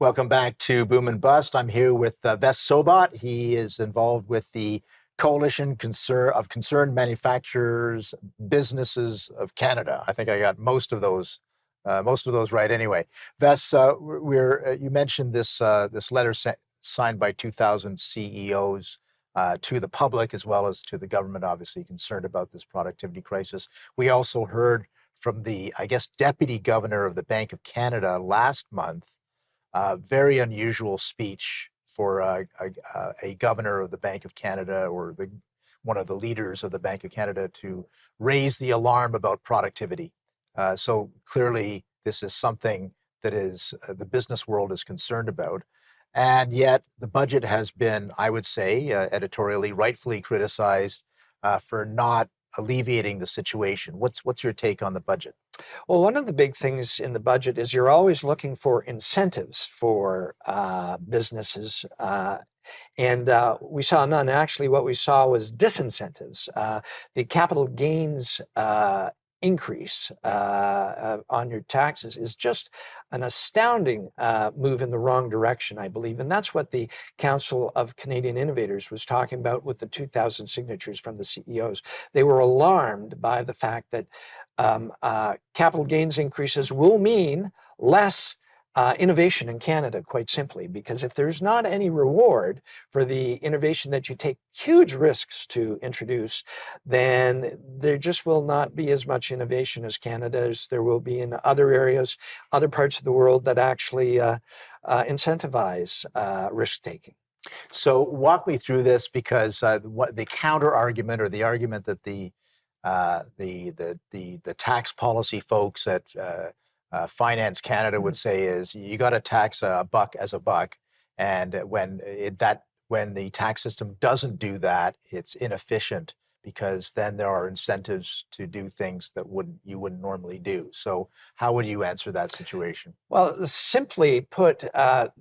Welcome back to Boom and Bust. I'm here with Ves Sobot. He is involved with the Coalition of Concerned Manufacturers Businesses of Canada. I think I got most of those right. Anyway, Ves, you mentioned this letter signed by 2,000 CEOs to the public as well as to the government, obviously concerned about this productivity crisis. We also heard from the, I guess, deputy governor of the Bank of Canada last month. Very unusual speech for a governor of the Bank of Canada or one of the leaders of the Bank of Canada to raise the alarm about productivity. So clearly, this is something that is the business world is concerned about. And yet the budget has been, I would say, editorially, rightfully criticized for not alleviating the situation. What's your take on the budget? Well, one of the big things in the budget is you're always looking for incentives for businesses. And we saw none. Actually, what we saw was disincentives. The capital gains increase on your taxes is just an astounding move in the wrong direction, I believe. And that's what the Council of Canadian Innovators was talking about with the 2,000 signatures from the CEOs. They were alarmed by the fact that capital gains increases will mean less innovation in Canada, quite simply, because if there's not any reward for the innovation that you take huge risks to introduce, then there just will not be as much innovation as Canada as there will be in other areas, other parts of the world that actually incentivize risk-taking. So walk me through this, because what the counter argument, or the argument that the tax policy folks at Finance Canada would say is you got to tax a buck as a buck, and when the tax system doesn't do that, it's inefficient, because then there are incentives to do things that you wouldn't normally do. So how would you answer that situation? Well, simply put,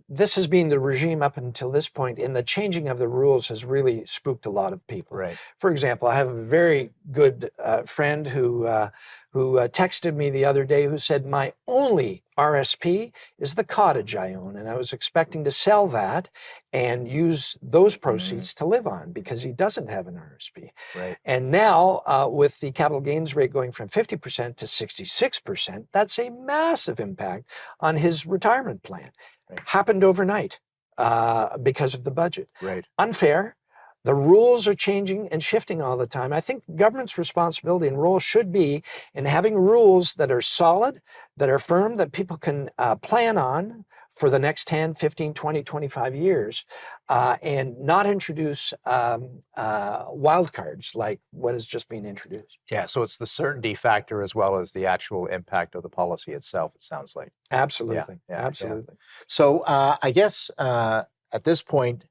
this has been the regime up until this point, and the changing of the rules has really spooked a lot of people. Right. For example, I have a very good friend who texted me the other day who said, my only RSP is the cottage I own, and I was expecting to sell that and use those proceeds to live on, because he doesn't have an RSP. Right. And now with the capital gains rate going from 50% to 66%, that's a massive impact on his retirement plan. Right. Happened overnight because of the budget. Right. Unfair. The rules are changing and shifting all the time. I think government's responsibility and role should be in having rules that are solid, that are firm, that people can plan on for the next 10, 15, 20, 25 years, and not introduce wild cards like what has just been introduced. Yeah, so it's the certainty factor as well as the actual impact of the policy itself, it sounds like. Absolutely. Yeah, Absolutely. Yeah. So I guess at this point,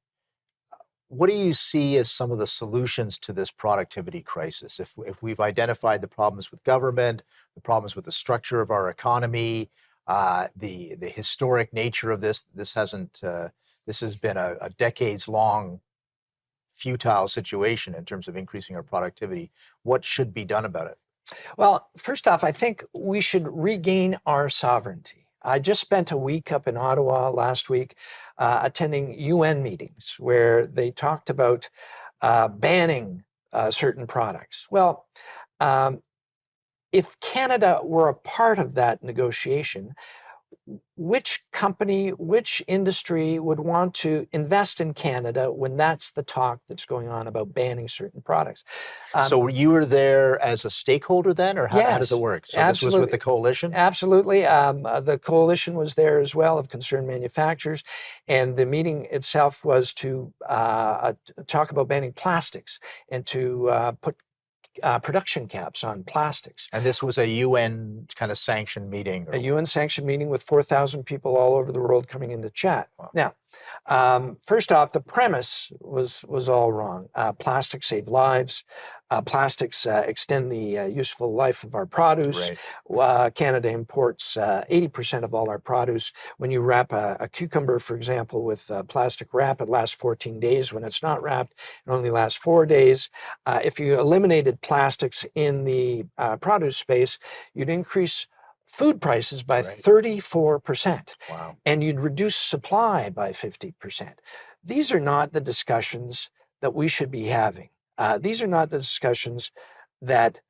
what do you see as some of the solutions to this productivity crisis? If we've identified the problems with government, the problems with the structure of our economy, the historic nature of this has been a decades-long futile situation in terms of increasing our productivity. What should be done about it? Well, first off, I think we should regain our sovereignty. I just spent a week up in Ottawa last week attending UN meetings where they talked about banning certain products. Well, if Canada were a part of that negotiation, which company, which industry would want to invest in Canada when that's the talk that's going on about banning certain products? So you were there as a stakeholder then, or how does it work? So absolutely. This was with the coalition? Absolutely. The coalition was there as well, of concerned manufacturers, and the meeting itself was to talk about banning plastics and to put production caps on plastics. And this was a UN kind of sanctioned meeting? A UN sanctioned meeting with 4,000 people all over the world coming in to chat. Wow. Now, first off, the premise was all wrong. Plastics save lives. Plastics extend the useful life of our produce. Right. Canada imports 80% of all our produce. When you wrap a cucumber, for example, with plastic wrap, it lasts 14 days. When it's not wrapped, it only lasts 4 days. If you eliminated plastics in the produce space, you'd increase food prices by Right. 34%, Wow. and you'd reduce supply by 50%. These are not the discussions that we should be having. These are not the discussions that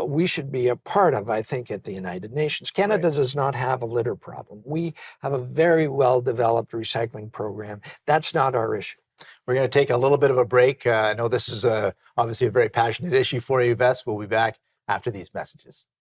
we should be a part of, I think, at the United Nations. Canada does not have a litter problem. We have a very well-developed recycling program. That's not our issue. We're going to take a little bit of a break. I know this is obviously a very passionate issue for you, Ves. We'll be back after these messages.